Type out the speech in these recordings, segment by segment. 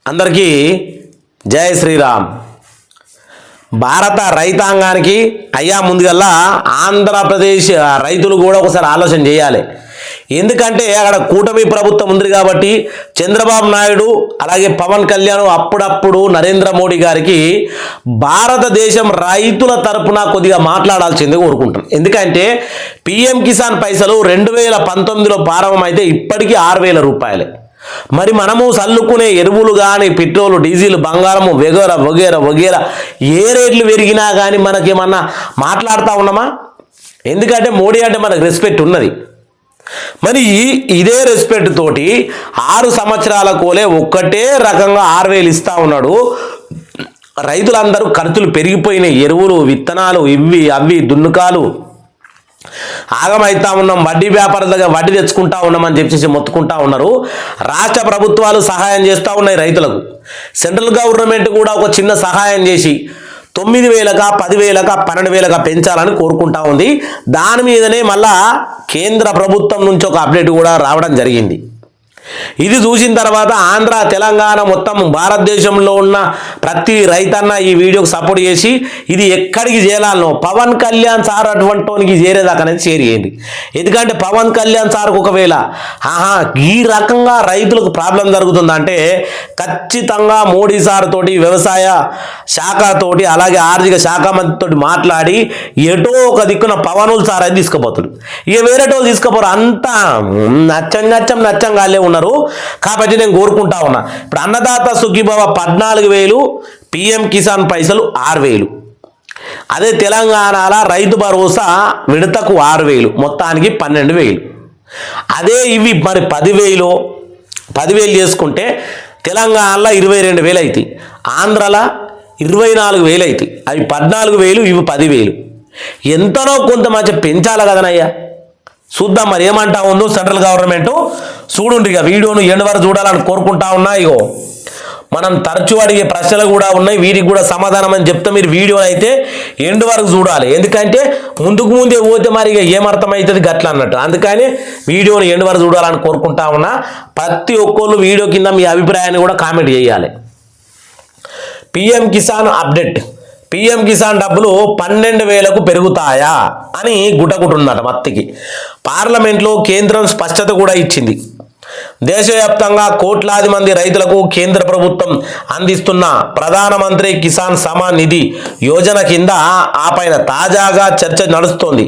అందరికీ జై శ్రీరామ్. భారత రైతాంగానికి అయ్యా ముందుగల్లా ఆంధ్రప్రదేశ్ రైతులు కూడా ఒకసారి ఆలోచన చేయాలి. ఎందుకంటే అక్కడ కూటమి ప్రభుత్వం ఉంది కాబట్టి చంద్రబాబు నాయుడు అలాగే పవన్ కళ్యాణ్ అప్పుడప్పుడు నరేంద్ర మోడీ గారికి భారతదేశం రైతుల తరపున కొద్దిగా మాట్లాడాల్సిందే కోరుకుంటాను. ఎందుకంటే పిఎం కిసాన్ పైసలు 2019లో ప్రారంభమైతే ఇప్పటికీ 6,000 రూపాయలే. మరి మనము చల్లుకునే ఎరువులు కానీ పెట్రోల్ డీజిల్ బంగారము వగేరా వగేరా వగేరా ఏ రేట్లు పెరిగినా కానీ మనకేమన్నా మాట్లాడుతూ ఉన్నామా? ఎందుకంటే మోడీ అంటే మనకు రెస్పెక్ట్ ఉన్నది. మరి ఇదే రెస్పెక్ట్ తోటి 6 సంవత్సరాల కోలే ఒక్కటే రకంగా 6,000 ఇస్తూ ఉన్నాడు. రైతులందరూ ఖర్చులు పెరిగిపోయినాయి. ఎరువులు విత్తనాలు ఇవి అవి దున్నుకాలు ఆగమైతా ఉన్నాం, వడ్డీ వ్యాపారుల దగ్గర వడ్డీ తెచ్చుకుంటా ఉన్నామని చెప్పేసి మొత్తుకుంటా ఉన్నారు. రాష్ట్ర ప్రభుత్వాలు సహాయం చేస్తూ ఉన్నాయి రైతులకు. సెంట్రల్ గవర్నమెంట్ కూడా ఒక చిన్న సహాయం చేసి 9,000కా 10,000కా 12,000కా పెంచాలని కోరుకుంటా ఉంది. దాని మీదనే మళ్ళా కేంద్ర ప్రభుత్వం నుంచి ఒక అప్డేట్ కూడా రావడం జరిగింది. ఇది చూసిన తర్వాత ఆంధ్ర తెలంగాణ మొత్తం భారతదేశంలో ఉన్న ప్రతి రైతన్న ఈ వీడియోకి సపోర్ట్ చేసి ఇది ఎక్కడికి చేరాలనో పవన్ కళ్యాణ్ సార్ అటువంటికి చేరేదాకనేది షేర్ చేయండి. ఎందుకంటే పవన్ కళ్యాణ్ సార్కు ఒకవేళ ఈ రకంగా రైతులకు ప్రాబ్లం జరుగుతుందంటే ఖచ్చితంగా మోడీ సార్ తోటి వ్యవసాయ శాఖతోటి అలాగే ఆర్థిక శాఖ మంత్రితోటి మాట్లాడి ఎటో ఒక దిక్కున పవనులు సార్ అది తీసుకుపోతాడు. ఇక వేరేటోళ్ళు తీసుకుపోరు. అంతా నచ్చంగాలే ఉన్నారు. కాబట్టి నేను కోరుకుంటా ఉన్నా, ఇప్పుడు అన్నదాత సుఖీభవ 14,000, పిఎం కిసాన్ పైసలు 6,000. అదే తెలంగాణలో రైతు భరోసా విడతకు 6,000, మొత్తానికి 12,000. అదే ఇవి మరి 10,000 చేసుకుంటే తెలంగాణలో 22,000 అవుతాయి, ఆంధ్రలో 24,000 అవుతాయి. అవి 14,000, ఇవి 10,000. ఎంతనో కొంత మంచి పెంచాలి కదనయ్యా. చూద్దాం మరి ఏమంటా ఉందో సెంట్రల్ గవర్నమెంట్. చూడండి, ఇక వీడియోను ఎండ్ వరకు చూడాలని కోరుకుంటా ఉన్నా. ఇగో మనం తరచూ అడిగే ప్రశ్నలు కూడా ఉన్నాయి, వీటికి కూడా సమాధానం అని చెప్తే మీరు వీడియో అయితే ఎండ్ వరకు చూడాలి. ఎందుకంటే ముందే పోతే మరి ఇక ఏమర్థమవుతుంది గట్ల అన్నట్టు. అందుకని వీడియోను ఎండ్ వరకు చూడాలని కోరుకుంటా ఉన్నా. ప్రతి ఒక్కళ్ళు వీడియో కింద మీ అభిప్రాయాన్ని కూడా కామెంట్ చేయాలి. PM Kisan update. PM Kisan డబ్బులు 12,000కు పెరుగుతాయా అని గుట్టగుట్టున్నట మత్తికి. పార్లమెంట్లో కేంద్రం స్పష్టత కూడా ఇచ్చింది. దేశవ్యాప్తంగా కోట్లాది మంది రైతులకు కేంద్ర ప్రభుత్వం అందిస్తున్న ప్రధానమంత్రి కిసాన్ సమాన్ నిధి యోజన కింద ఆ పైన తాజాగా చర్చ నడుస్తోంది.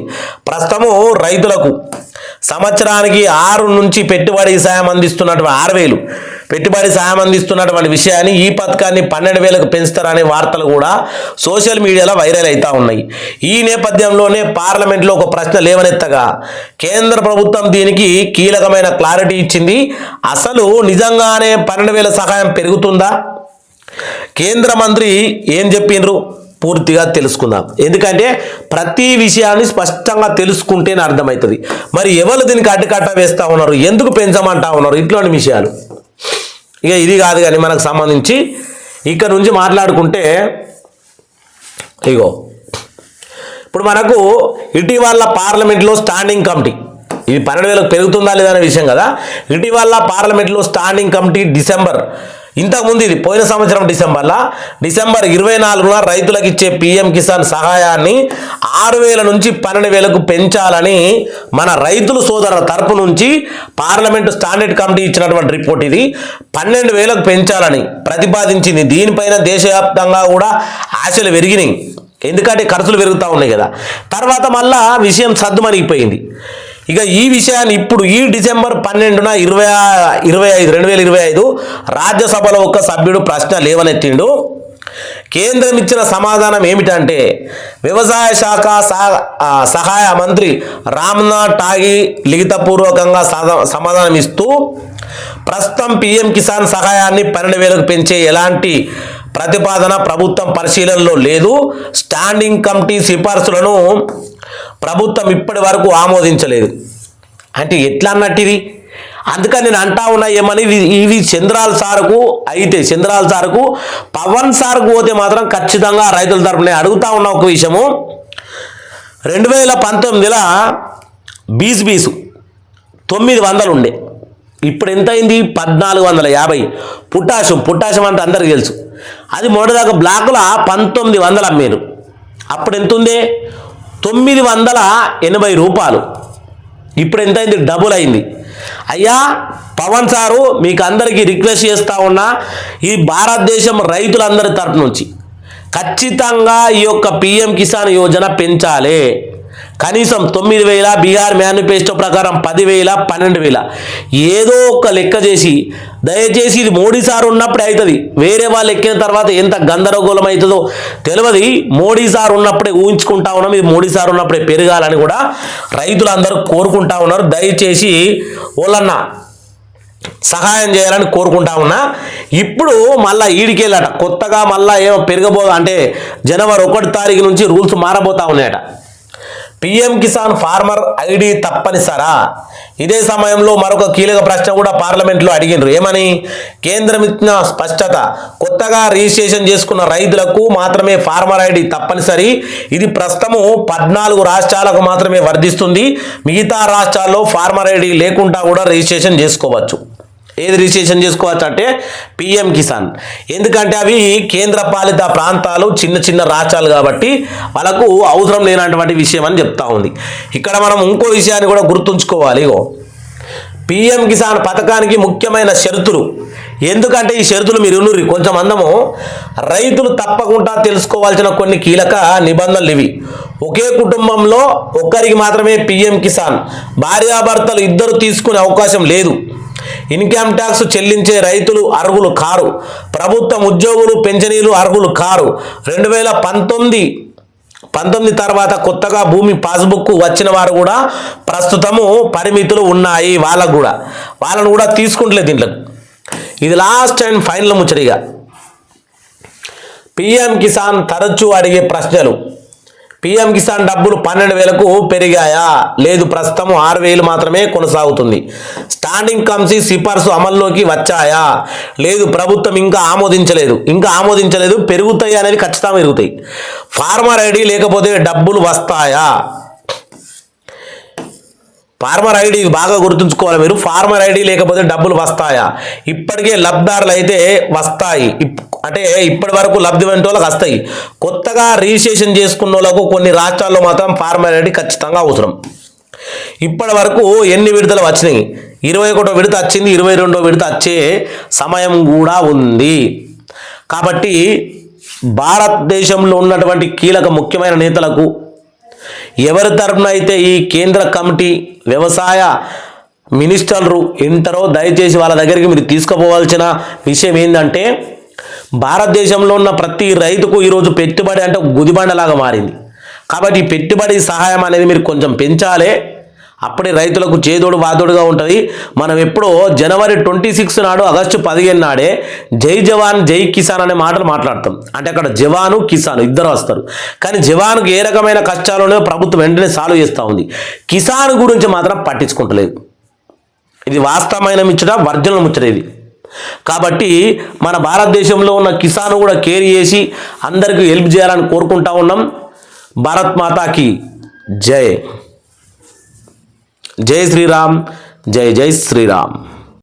ప్రస్తుతము రైతులకు సంవత్సరానికి 6 నుంచి పెట్టుబడి సాయం అందిస్తున్నటువంటి 6,000 పెట్టుబడి సాయం అందిస్తున్నటువంటి విషయాన్ని ఈ పథకాన్ని 12,000కు పెంచుతారనే వార్తలు కూడా సోషల్ మీడియాలో వైరల్ అవుతూ ఉన్నాయి. ఈ నేపథ్యంలోనే పార్లమెంట్లో ఒక ప్రశ్న లేవనెత్తగా కేంద్ర ప్రభుత్వం దీనికి కీలకమైన క్లారిటీ ఇచ్చింది. అసలు నిజంగానే 12,000 సహాయం పెరుగుతుందా? కేంద్ర మంత్రి ఏం చెప్పిండ్రు పూర్తిగా తెలుసుకుందాం. ఎందుకంటే ప్రతి విషయాన్ని స్పష్టంగా తెలుసుకుంటేనే అర్థమవుతుంది. మరి ఎవరు దీనికి అడ్డుకట్ట వేస్తూ ఉన్నారు, ఎందుకు పెంచమంటా ఉన్నారు, ఇట్లాంటి విషయాలు. ఇక ఇది కాదు కానీ మనకు సంబంధించి ఇక్కడ నుంచి మాట్లాడుకుంటే ఇగో ఇప్పుడు మనకు ఇటీవల పార్లమెంట్లో స్టాండింగ్ కమిటీ, ఇది 12,000కు పెరుగుతుందా లేదా అనే విషయం కదా. ఇటీవల పార్లమెంట్లో స్టాండింగ్ కమిటీ ఇంతకుముందు ఇది పోయిన సంవత్సరం డిసెంబర్ 24న రైతులకు ఇచ్చే పిఎం కిసాన్ సహాయాన్ని 6,000 నుంచి 12,000కు పెంచాలని మన రైతులు సోదరుల తరపు నుంచి పార్లమెంటు స్టాండర్డ్ కమిటీ ఇచ్చినటువంటి రిపోర్ట్ ఇది. 12,000కు పెంచాలని ప్రతిపాదించింది. దీనిపైన దేశవ్యాప్తంగా కూడా ఆశలు పెరిగినాయి. ఎందుకంటే ఖర్చులు పెరుగుతూ ఉన్నాయి కదా. తర్వాత మళ్ళా విషయం సద్దుమణిగిపోయింది. ఇక ఈ విషయాన్ని ఇప్పుడు ఈ డిసెంబర్ 12న 2025 రాజ్యసభలో ఒక సభ్యుడు ప్రశ్న లేవనెత్తిండు. కేంద్రం ఇచ్చిన సమాధానం ఏమిటంటే వ్యవసాయ శాఖ సహాయ మంత్రి రామ్నాథ్ ఠాగి లిఖితపూర్వకంగా సమాధానం ఇస్తూ ప్రస్తుతం పిఎం కిసాన్ సహాయాన్ని 12,000కు పెంచే ఎలాంటి ప్రతిపాదన ప్రభుత్వం పరిశీలనలో లేదు. స్టాండింగ్ కమిటీ సిఫార్సులను ప్రభుత్వం ఇప్పటి వరకు ఆమోదించలేదు. అంటే ఎట్లా అన్నట్టు ఇది. అందుకని నేను అంటా ఉన్నా ఏమని, ఇవి చంద్రాల సార్కు పవన్ సార్కు పోతే మాత్రం ఖచ్చితంగా రైతుల తరపున అడుగుతా ఉన్న ఒక విషయము. 2019లో 900 ఉండే ఇప్పుడు ఎంత అయింది? 1450. పొటాషియం అంటే అందరికీ తెలుసు. అది మొదటిదాకా బ్లాకుల 1900 అమ్మేరు. అప్పుడు ఎంత ఉంది? 980 రూపాయలు. ఇప్పుడు ఎంత అయింది? డబుల్ అయింది. అయ్యా పవన్ సారు, మీకు అందరికీ రిక్వెస్ట్ చేస్తూ ఉన్నా, ఈ భారతదేశం రైతులందరి తరపు నుంచి ఖచ్చితంగా ఈ యొక్క పిఎం కిసాన్ యోజన పెంచాలి. కనీసం 9,000, బీహార్ మేనిఫెస్టో ప్రకారం 10,000, 12,000 ఏదో ఒక లెక్క చేసి దయచేసి, ఇది మోడీ సార్ ఉన్నప్పుడే అవుతుంది. వేరే వాళ్ళు ఎక్కిన తర్వాత ఎంత గందరగోళం అవుతుందో తెలియదు. మోడీ సార్ ఉన్నప్పుడే ఊహించుకుంటా ఉన్నాం, ఇది మోడీ సార్ ఉన్నప్పుడే పెరగాలని కూడా రైతులందరూ కోరుకుంటా ఉన్నారు. దయచేసి వాళ్ళన్న సహాయం చేయాలని కోరుకుంటా ఉన్నా. ఇప్పుడు మళ్ళీ ఈడికెళ్ళట కొత్తగా మళ్ళీ ఏమో పెరగబోదు అంటే జనవరి 1 తారీఖు నుంచి రూల్స్ మారబోతా ఉన్నాయట. పిఎం కిసాన్ ఫార్మర్ ఐడి తప్పనిసరా? ఇదే సమయంలో మరొక కీలక ప్రశ్న కూడా పార్లమెంట్లో అడిగినారు. ఏమని? కేంద్రం ఇచ్చిన స్పష్టత, కొత్తగా రిజిస్ట్రేషన్ చేసుకున్న రైతులకు మాత్రమే ఫార్మర్ ఐడి తప్పనిసరి. ఇది ప్రస్తుతము 14 రాష్ట్రాలకు మాత్రమే వర్తిస్తుంది. మిగతా రాష్ట్రాల్లో ఫార్మర్ ఐడి లేకుండా కూడా రిజిస్ట్రేషన్ చేసుకోవచ్చు. ఏది రిజిస్ట్రేషన్ చేసుకోవచ్చు అంటే పిఎం కిసాన్. ఎందుకంటే అవి కేంద్ర పాలిత ప్రాంతాలు, చిన్న చిన్న రాష్ట్రాలు కాబట్టి వాళ్ళకు అవసరం లేనటువంటి విషయం అని చెప్తా ఉంది. ఇక్కడ మనం ఇంకో విషయాన్ని కూడా గుర్తుంచుకోవాలి. పిఎం కిసాన్ పథకానికి ముఖ్యమైన షరతులు. ఎందుకంటే ఈ షరతులు మీరు ఉన్నరి కొంచెం అందము, రైతులు తప్పకుండా తెలుసుకోవాల్సిన కొన్ని కీలక నిబంధనలు ఇవి. ఒకే కుటుంబంలో ఒక్కరికి మాత్రమే పిఎం కిసాన్, భార్యాభర్తలు ఇద్దరు తీసుకునే అవకాశం లేదు. ఇన్కమ్ ట్యాక్స్ చెల్లించే రైతులు అర్హులు కారు. ప్రభుత్వం ఉద్యోగులు, పెన్షనీలు అర్హులు కారు. 2019 తర్వాత కొత్తగా భూమి పాస్బుక్ వచ్చిన వారు కూడా ప్రస్తుతము పరిమితులు ఉన్నాయి. వాళ్ళను కూడా తీసుకుంటలేదు దీంట్లో. ఇది లాస్ట్ అండ్ ఫైనల్ ముచ్చడిగా. పిఎం కిసాన్ తరచూ అడిగే ప్రశ్నలు. పిఎం కిసాన్ డబ్బులు 12,000కు పెరిగాయా? లేదు, ప్రస్తుతం 6,000 మాత్రమే కొనసాగుతుంది. స్టాండింగ్ కమిటీ సిఫార్సు అమల్లోకి వచ్చాయా? లేదు, ప్రభుత్వం ఇంకా ఆమోదించలేదు. పెరుగుతాయి అనేది ఖచ్చితంగా పెరుగుతాయి. ఫార్మర్ ఐడి లేకపోతే డబ్బులు వస్తాయా? ఫార్మర్ ఐడి బాగా గుర్తుంచుకోవాలి మీరు. ఫార్మర్ ఐడి లేకపోతే డబ్బులు వస్తాయా? ఇప్పటికే లబ్ధిదారులు అయితే వస్తాయి. అంటే ఇప్పటి వరకు లబ్ధి పొందిన వాళ్ళకి వస్తాయి. కొత్తగా రిజిస్ట్రేషన్ చేసుకున్న వాళ్ళకు కొన్ని రాష్ట్రాల్లో మాత్రం ఫార్మర్ ఐడి ఖచ్చితంగా అవసరం. ఇప్పటి వరకు ఎన్ని విడతలు వచ్చినాయి? 21వ విడత వచ్చింది, 22వ విడత వచ్చే సమయం కూడా ఉంది. కాబట్టి భారతదేశంలో ఉన్నటువంటి కీలక ముఖ్యమైన నేతలకు ఎవరి తరపున అయితే ఈ కేంద్ర కమిటీ వ్యవసాయ మినిస్టర్లు ఇంటారో దయచేసి వాళ్ళ దగ్గరికి మీరు తీసుకుపోవాల్సిన విషయం ఏంటంటే, భారతదేశంలో ఉన్న ప్రతి రైతుకు ఈరోజు పెట్టుబడి అంటే గుదిబండలాగా మారింది. కాబట్టి ఈ పెట్టుబడి సహాయం అనేది మీరు కొంచెం పెంచాలి. అప్పుడే రైతులకు చేదోడు వాదోడుగా ఉంటుంది. మనం ఎప్పుడో జనవరి 26 నాడు, ఆగస్టు 15 నాడే జై జవాన్ జై కిసాన్ అనే మాటలు మాట్లాడతాం. అంటే అక్కడ జవాను కిసాన్ ఇద్దరు వస్తారు. కానీ జవాన్కు ఏ రకమైన కష్టాలు ప్రభుత్వం వెంటనే సాల్వ్ చేస్తూ ఉంది. కిసాన్ గురించి మాత్రం పట్టించుకుంటలేదు. ఇది వాస్తవమైన ముచ్చట, వర్జనల ముచ్చట ఇది. కాబట్టి మన భారతదేశంలో ఉన్న కిసాన్ కూడా కేర్ చేసి అందరికీ హెల్ప్ చేయాలని కోరుకుంటా ఉన్నాం. భారత్ మాతాకి జై. జై శ్రీరామ్, జై జై శ్రీరామ్.